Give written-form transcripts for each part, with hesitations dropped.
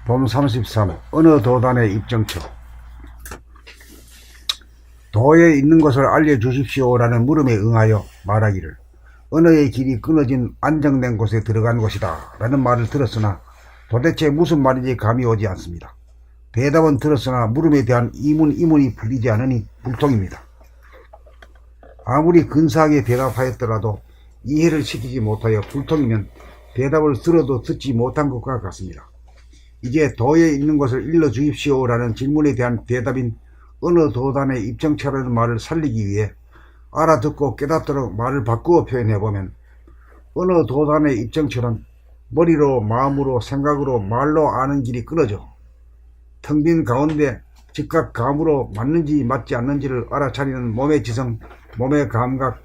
봄 33 어느 도단의 입정처. 도에 있는 것을 알려주십시오라는 물음에 응하여 말하기를 언어의 길이 끊어진 안정된 곳에 들어간 곳이다 라는 말을 들었으나 도대체 무슨 말인지 감이 오지 않습니다. 대답은 들었으나 물음에 대한 이문이 풀리지 않으니 불통입니다. 아무리 근사하게 대답하였더라도 이해를 시키지 못하여 불통이면 대답을 들어도 듣지 못한 것과 같습니다. 이제 도에 있는 것을 일러주십시오라는 질문에 대한 대답인 어느 도단의 입정처라는 말을 살리기 위해 알아듣고 깨닫도록 말을 바꾸어 표현해보면 어느 도단의 입정처는 머리로 마음으로 생각으로 말로 아는 길이 끊어져 텅 빈 가운데 즉각 감으로 맞는지 맞지 않는지를 알아차리는 몸의 지성, 몸의 감각,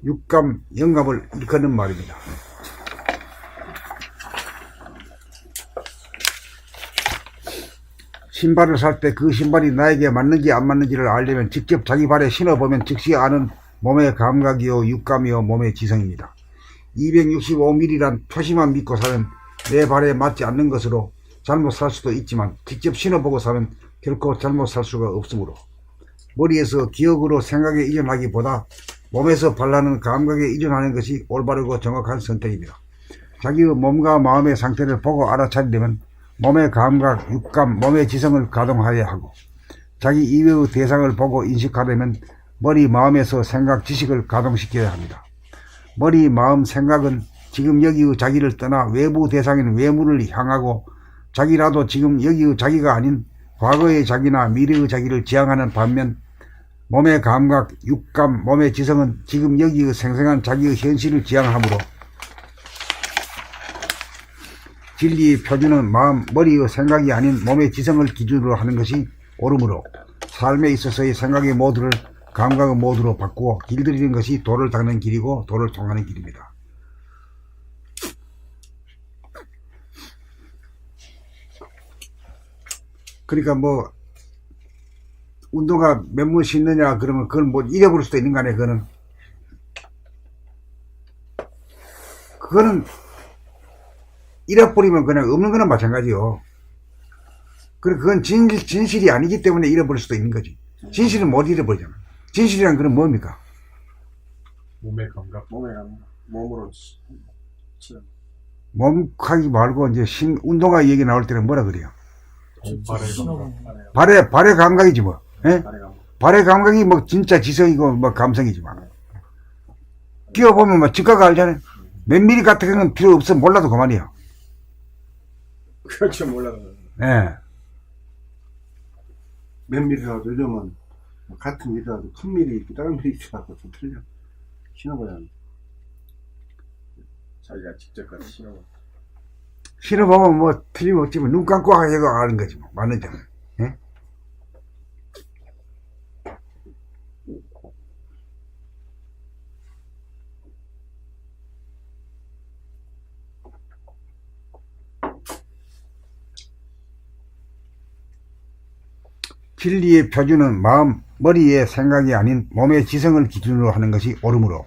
육감, 영감을 일컫는 말입니다. 신발을 살 때 그 신발이 나에게 맞는지 안 맞는지를 알려면 직접 자기 발에 신어보면 즉시 아는 몸의 감각이요 육감이요 몸의 지성입니다. 265mm란 표시만 믿고 사면 내 발에 맞지 않는 것으로 잘못 살 수도 있지만 직접 신어보고 사면 결코 잘못 살 수가 없으므로 머리에서 기억으로 생각에 이전하기보다 몸에서 발라는 감각에 이전하는 것이 올바르고 정확한 선택입니다. 자기의 몸과 마음의 상태를 보고 알아차리려면 몸의 감각, 육감, 몸의 지성을 가동하여야 하고 자기 이외의 대상을 보고 인식하려면 머리, 마음에서 생각, 지식을 가동시켜야 합니다. 머리, 마음, 생각은 지금 여기의 자기를 떠나 외부 대상인 외물을 향하고 자기라도 지금 여기의 자기가 아닌 과거의 자기나 미래의 자기를 지향하는 반면 몸의 감각, 육감, 몸의 지성은 지금 여기의 생생한 자기의 현실을 지향하므로 진리의 표준은 마음, 머리의 생각이 아닌 몸의 지성을 기준으로 하는 것이 옳으므로 삶에 있어서의 생각의 모드를 감각의 모드로 바꾸어 길들이는 것이 도를 닦는 길이고 도를 통하는 길입니다. 그러니까 뭐 운동화 몇 번 신느냐 그러면 그걸 뭐 잃어버릴 수도 있는 거 아니에요. 그거는 잃어버리면 그냥 없는 거나 마찬가지요. 그건 진실이 아니기 때문에 잃어버릴 수도 있는 거지. 진실은 못 잃어버리잖아. 진실이란 그건 뭡니까? 몸의 감각. 몸으로 몸하기 말고 이제 운동화 얘기 나올 때는 뭐라 그래요? 발의 발의 감각이지 뭐. 예? 감각. 발의 감각이 뭐 진짜 지성이고 뭐 감성이지만 끼워보면 뭐 즉각 알잖아요. 몇 미리 같은 건 필요 없어 몰라도 그만이야. 그렇죠, 몰라요. 예. 몇 미리라도 요즘은 같은 미리라도 큰 미리 다른 미리 있어갖고 좀 틀려. 신어봐야 합니다. 자기가 직접 가서 신어봐. 신어보면 뭐 틀림없지만 눈 감고 하고 아는 거지 뭐. 맞는지. 예? 진리의 표준은 마음, 머리의 생각이 아닌 몸의 지성을 기준으로 하는 것이 옳으므로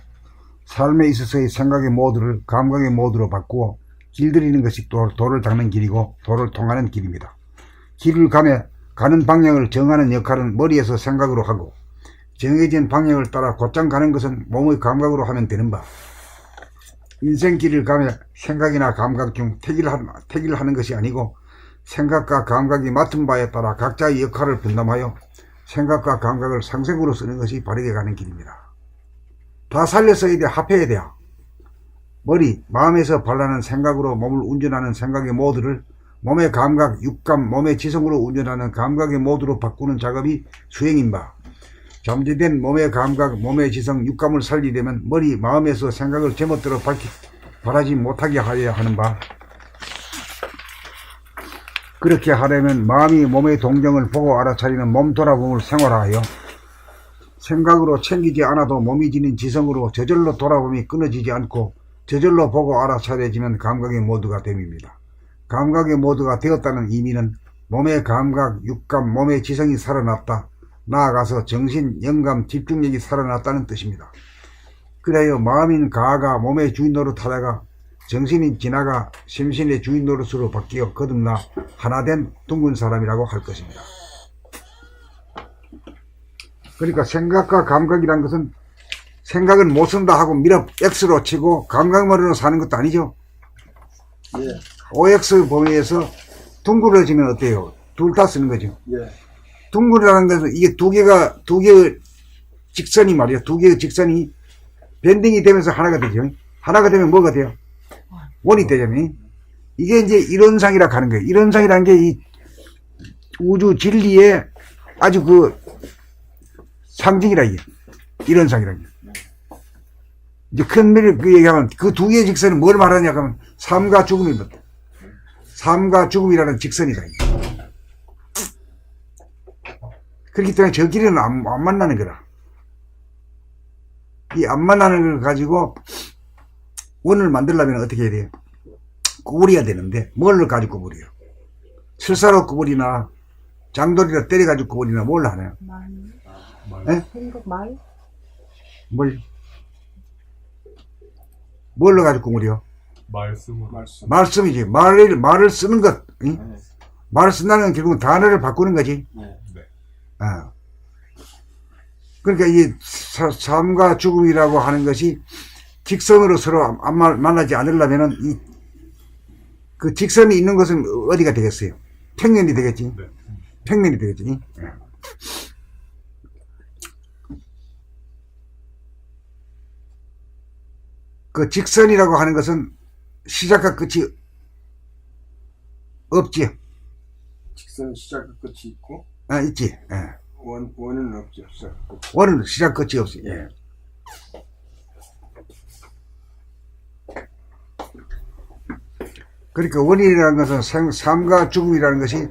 삶에 있어서의 생각의 모드를 감각의 모드로 바꾸어 길들이는 것이 도를 닦는 길이고 도를 통하는 길입니다. 길을 가는 방향을 정하는 역할은 머리에서 생각으로 하고 정해진 방향을 따라 곧장 가는 것은 몸의 감각으로 하면 되는 바 인생길을 가며 생각이나 감각 중 택일 하는 것이 아니고 생각과 감각이 맡은 바에 따라 각자의 역할을 분담하여 생각과 감각을 상생으로 쓰는 것이 바르게 가는 길입니다. 다 살려 써야 돼. 합해야 돼요. 머리, 마음에서 발라는 생각으로 몸을 운전하는 생각의 모드를 몸의 감각, 육감, 몸의 지성으로 운전하는 감각의 모드로 바꾸는 작업이 수행인 바 잠재된 몸의 감각, 몸의 지성, 육감을 살리려면 머리, 마음에서 생각을 제멋대로 발하지 못하게 하여야 하는 바 그렇게 하려면 마음이 몸의 동정을 보고 알아차리는 몸 돌아봄을 생활하여 생각으로 챙기지 않아도 몸이 지닌 지성으로 저절로 돌아봄이 끊어지지 않고 저절로 보고 알아차려지면 감각의 모드가 됨입니다. 감각의 모드가 되었다는 의미는 몸의 감각, 육감, 몸의 지성이 살아났다. 나아가서 정신, 영감, 집중력이 살아났다는 뜻입니다. 그래야 마음인 가가 몸의 주인 노릇하다가 정신이 지나가 심신의 주인 노릇으로 바뀌어 거듭나 하나된 둥근 사람이라고 할 것입니다. 그러니까 생각과 감각이란 것은 생각은 못 쓴다 하고 밀어 X로 치고 감각만으로 사는 것도 아니죠. 예. OX 범위에서 둥그러지면 어때요? 둘 다 쓰는 거죠. 예. 둥근이라는 것은 이게 두 개의 직선이 말이야. 두 개의 직선이 밴딩이 되면서 하나가 되죠. 하나가 되면 뭐가 돼요? 원이 되잖아요. 이게 이제 이론상이라 하는 거예요. 이론상이라는 게 이 우주 진리의 아주 그 상징이라 이게. 이론상이라는 게. 이제 큰 미를 그 얘기하면 그 두 개의 직선은 뭘 말하냐 하면 삶과 죽음입니다. 삶과 죽음이라는 직선이다. 이게. 그렇기 때문에 저 길이는 안 만나는 거라. 이 안 만나는 걸 가지고 원을 만들려면 어떻게 해야 돼요? 구부려야 되는데 뭘 가지고 구부려요? 설사로 구부리나 장돌이라 때려가지고 구부리나 뭘 하나요? 예? 말? 뭘로 가지고 구부려? 말씀으로. 말씀이지. 말을 쓰는 것. 응? 말을 쓴다는 건 결국은 단어를 바꾸는 거지. 네. 아. 그러니까 이 삶과 죽음이라고 하는 것이 직선으로 서로 만나지 않으려면은 그 직선이 있는 것은 어디가 되겠어요? 평면이 되겠지. 네. 평면이 되겠지. 그 직선이라고 하는 것은 시작과 끝이 없지. 직선 시작과 끝이 있고 있지. 원은 없죠. 원은 시작 끝이 없어요. 예. 그러니까 원인이라는 것은 삶과 죽음이라는 것이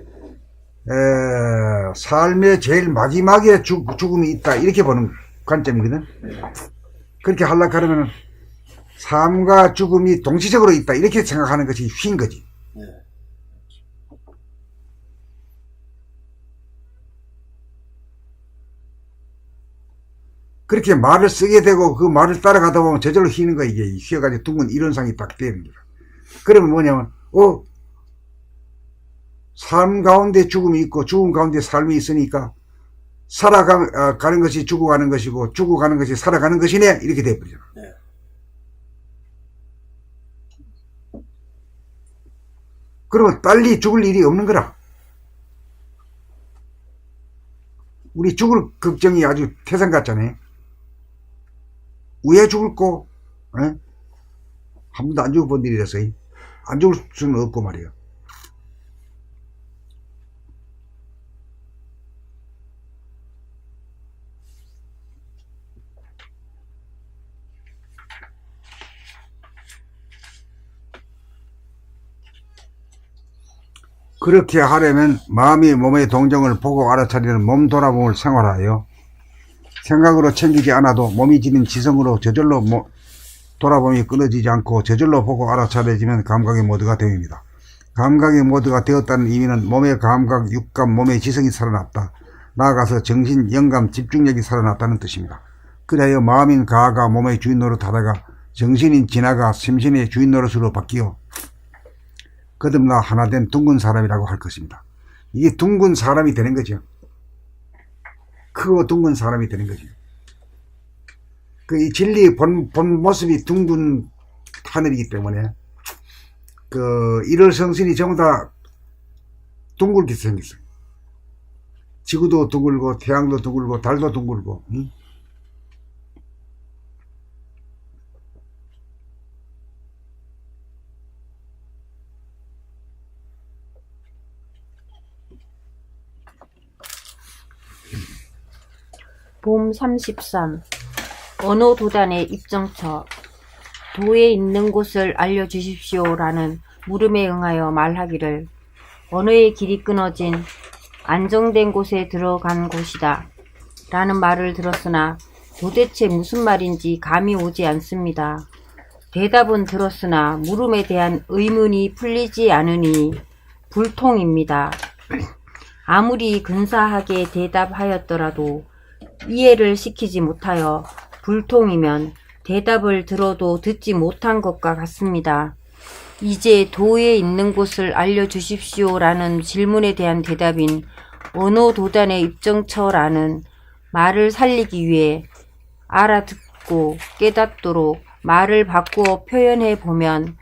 삶의 제일 마지막에 죽음이 있다 이렇게 보는 관점이거든. 그렇게 하려고 하면 삶과 죽음이 동시적으로 있다 이렇게 생각하는 것이 휜 거지. 그렇게 말을 쓰게 되고 그 말을 따라가다 보면 저절로 휘는 거야. 이게 휘어가지고 둥근 이론상이 딱 되는 거야. 그러면 뭐냐면 삶 가운데 죽음이 있고 죽음 가운데 삶이 있으니까 살아가는 것이 죽어가는 것이고 죽어가는 것이 살아가는 것이네 이렇게 돼버리잖아. 그러면 빨리 죽을 일이 없는 거라. 우리 죽을 걱정이 아주 태산 같잖아요. 왜 죽을꼬? 한 번도 안 죽어본 일이라서 안 죽을 수는 없고 말이에요. 그렇게 하려면 마음이 몸의 동정을 보고 알아차리는 몸 돌아봄을 생활하여 생각으로 챙기지 않아도 몸이 지닌 지성으로 저절로 돌아봄이 끊어지지 않고 저절로 보고 알아차려지면 감각의 모드가 됩니다. 감각의 모드가 되었다는 의미는 몸의 감각, 육감, 몸의 지성이 살아났다. 나아가서 정신, 영감, 집중력이 살아났다는 뜻입니다. 그래야 마음인 가가 몸의 주인 노릇하다가 정신인 진화가 심신의 주인 노릇으로 바뀌어 거듭나 하나된 둥근 사람이라고 할 것입니다. 이게 둥근 사람이 되는 거죠. 크고 둥근 사람이 되는 거죠. 이 진리의 본 모습이 둥근 하늘이기 때문에 일월성신이 전부 다 둥글게 생겼어요. 지구도 둥글고 태양도 둥글고 달도 둥글고. 응? 봄 33. 어느 도단의 입정처. 도에 있는 곳을 알려주십시오라는 물음에 응하여 말하기를 언어의 길이 끊어진 안정된 곳에 들어간 곳이다 라는 말을 들었으나 도대체 무슨 말인지 감이 오지 않습니다. 대답은 들었으나 물음에 대한 의문이 풀리지 않으니 불통입니다. 아무리 근사하게 대답하였더라도 이해를 시키지 못하여 불통이면 대답을 들어도 듣지 못한 것과 같습니다. 이제 도에 있는 곳을 알려주십시오라는 질문에 대한 대답인 언어도단의 입정처라는 말을 살리기 위해 알아듣고 깨닫도록 말을 바꾸어 표현해 보면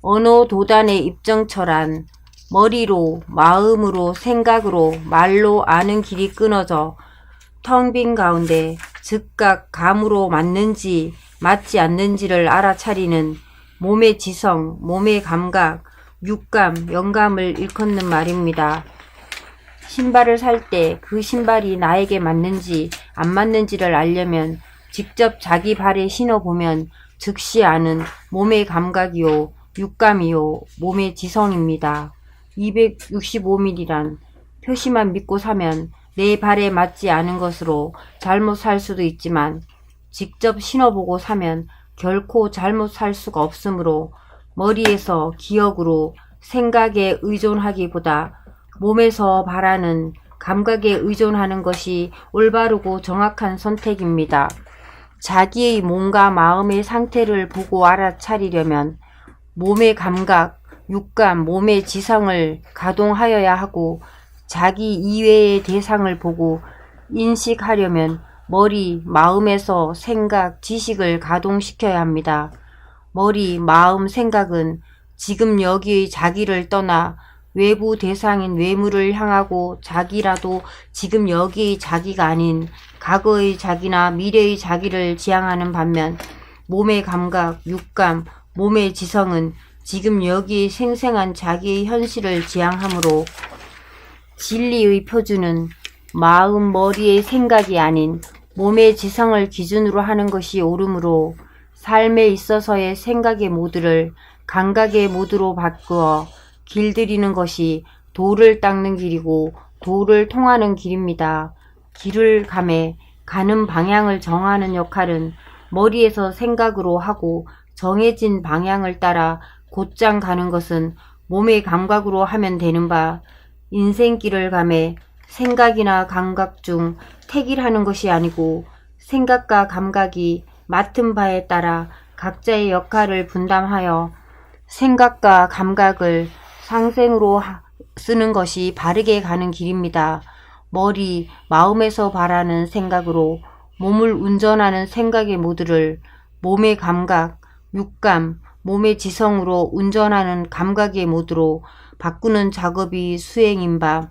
언어도단의 입정처란 머리로, 마음으로, 생각으로, 말로 아는 길이 끊어져 텅 빈 가운데 즉각 감으로 맞는지 맞지 않는지를 알아차리는 몸의 지성, 몸의 감각, 육감, 영감을 일컫는 말입니다. 신발을 살 때 그 신발이 나에게 맞는지 안 맞는지를 알려면 직접 자기 발에 신어보면 즉시 아는 몸의 감각이요, 육감이요, 몸의 지성입니다. 265mm란 표시만 믿고 사면 내 발에 맞지 않은 것으로 잘못 살 수도 있지만 직접 신어보고 사면 결코 잘못 살 수가 없으므로 머리에서 기억으로 생각에 의존하기보다 몸에서 바라는 감각에 의존하는 것이 올바르고 정확한 선택입니다. 자기의 몸과 마음의 상태를 보고 알아차리려면 몸의 감각, 육감, 몸의 지성을 가동하여야 하고 자기 이외의 대상을 보고 인식하려면 머리, 마음에서 생각, 지식을 가동시켜야 합니다. 머리, 마음, 생각은 지금 여기의 자기를 떠나 외부 대상인 외물을 향하고 자기라도 지금 여기의 자기가 아닌 과거의 자기나 미래의 자기를 지향하는 반면 몸의 감각, 육감, 몸의 지성은 지금 여기의 생생한 자기의 현실을 지향하므로 진리의 표준은 마음, 머리의 생각이 아닌 몸의 지성을 기준으로 하는 것이 옳으므로 삶에 있어서의 생각의 모드를 감각의 모드로 바꾸어 길들이는 것이 도를 닦는 길이고 도를 통하는 길입니다. 길을 감해 가는 방향을 정하는 역할은 머리에서 생각으로 하고 정해진 방향을 따라 곧장 가는 것은 몸의 감각으로 하면 되는 바 인생길을 감해 생각이나 감각 중 택일하는 것이 아니고 생각과 감각이 맡은 바에 따라 각자의 역할을 분담하여 생각과 감각을 상생으로 쓰는 것이 바르게 가는 길입니다. 머리, 마음에서 바라는 생각으로 몸을 운전하는 생각의 모드를 몸의 감각, 육감, 몸의 지성으로 운전하는 감각의 모드로 바꾸는 작업이 수행인 바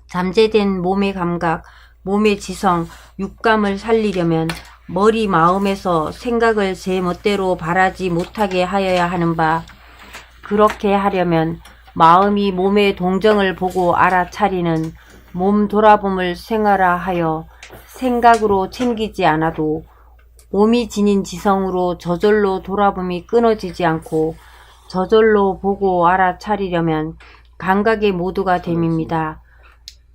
잠재된 몸의 감각, 몸의 지성, 육감을 살리려면 머리, 마음에서 생각을 제 멋대로 바라지 못하게 하여야 하는 바 그렇게 하려면 마음이 몸의 동정을 보고 알아차리는 몸 돌아봄을 생활화하여 생각으로 챙기지 않아도 몸이 지닌 지성으로 저절로 돌아봄이 끊어지지 않고 저절로 보고 알아차리려면 감각의 모두가 됨입니다.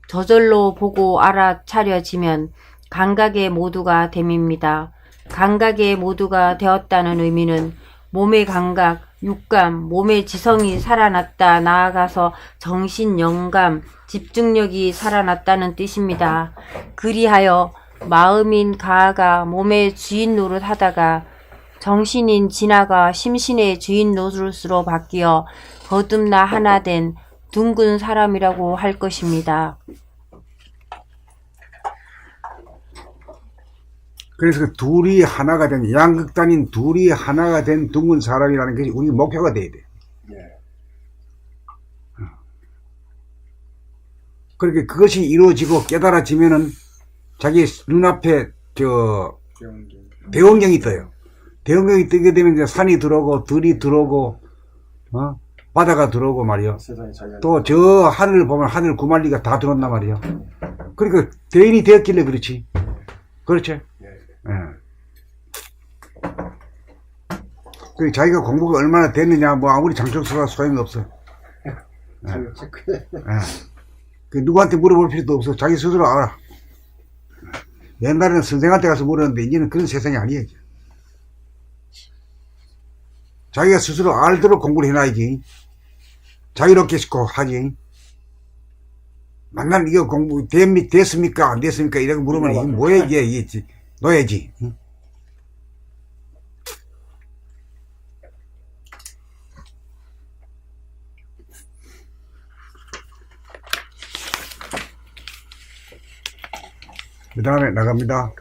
저절로 보고 알아차려지면 감각의 모두가 됨입니다. 감각의 모두가 되었다는 의미는 몸의 감각, 육감, 몸의 지성이 살아났다 나아가서 정신, 영감, 집중력이 살아났다는 뜻입니다. 그리하여 마음인 가가 몸의 주인 노릇 하다가 정신인 진아가 심신의 주인 노릇으로 바뀌어 거듭나 하나 된 둥근 사람이라고 할 것입니다. 그래서 그 둘이 하나가 된, 양극단인 둘이 하나가 된 둥근 사람이라는 것이 우리 목표가 돼야 돼. 예. 그렇게 그것이 이루어지고 깨달아지면은 자기 눈앞에 대원경이 떠요. 대원경이 뜨게 되면 이제 산이 들어오고 들이 들어오고 바다가 들어오고 말이요. 세상에 자기가 또 저 하늘을 보면 하늘 구만리가 다 들어온단 말이요. 그러니까 대인이 되었길래 그렇지. 그렇죠. 그 자기가 공부가 얼마나 됐느냐 뭐 아무리 장촉서가 소용이 없어. 자기가 체크해. 그 누구한테 물어볼 필요도 없어. 자기 스스로 알아. 옛날에는 선생한테 가서 물었는데 이제는 그런 세상이 아니에요. 자기가 스스로 알도록 공부를 해놔야지. 자유롭게 하지. 만날 이거 공부 됐습니까 안 됐습니까 이렇게 물으면 이게 뭐야 이게 넣어야지. 응? 그 다음에 나갑니다.